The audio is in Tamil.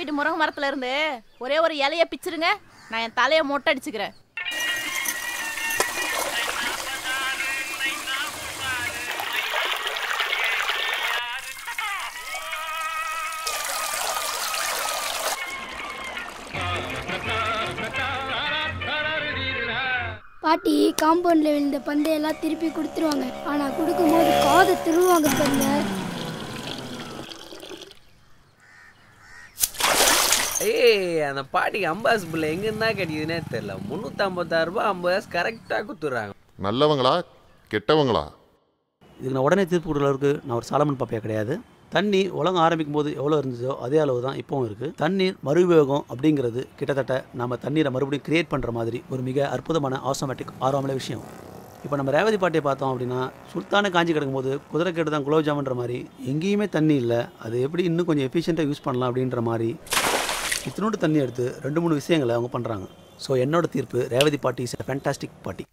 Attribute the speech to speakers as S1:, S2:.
S1: வீட்டு முருங்கை மரத்துல இருந்து ஒரே ஒரு இலைய பிச்சிருங்க, நான் என் தலையை மொட்டை அடிச்சுக்கிறேன்.
S2: பாட்டி காம்பவுண்டில் விழுந்த பந்தையெல்லாம் திருப்பி கொடுத்துருவாங்க. ஆனால் கொடுக்கும்போது காதை திருவாங்க பாருங்க.
S3: அந்த பாட்டிக்கு 50 பிள்ளை எங்கேருந்தா கிடைக்குதுன்னே தெரியல. 356 ரூபா 50 கரெக்டாக கொடுத்துட்றாங்க.
S4: நல்லவங்களா கெட்டவங்களா?
S5: இதுக்கு நான் உடனே தீர்ப்பு கொடுக்குற அளவுக்கு நான் ஒரு சாலமன் பாப்பையா கிடையாது. தண்ணி உலகம் ஆரம்பிக்கும் போது எவ்வளோ இருந்துச்சோ அதே அளவு தான் இப்போவும் இருக்குது. தண்ணீர் மறுஉபயோகம் அப்படிங்கிறது கிட்டத்தட்ட நம்ம தண்ணீரை மறுபடியும் கிரியேட் பண்ணுற மாதிரி ஒரு மிக அற்புதமான ஆட்டோமேட்டிக் ஆறாமலே விஷயம். இப்போ நம்ம ரேவதி பாட்டியை பார்த்தோம் அப்படின்னா, சுல்தானை காஞ்சி கிடக்கும்போது குதிரை கேட்டு தான் குலோப் ஜாமுன்ற மாதிரி எங்கேயுமே தண்ணி இல்லை, அது எப்படி இன்னும் கொஞ்சம் எஃபிஷியண்ட்டாக யூஸ் பண்ணலாம் அப்படின்ற மாதிரி இத்தினோடு தண்ணி எடுத்து 2-3 விஷயங்களை அவங்க பண்ணுறாங்க. ஸோ என்னோட தீர்ப்பு, ரேவதி பாட்டி இஸ் எ ஃபேண்டாஸ்டிக் பாட்டி.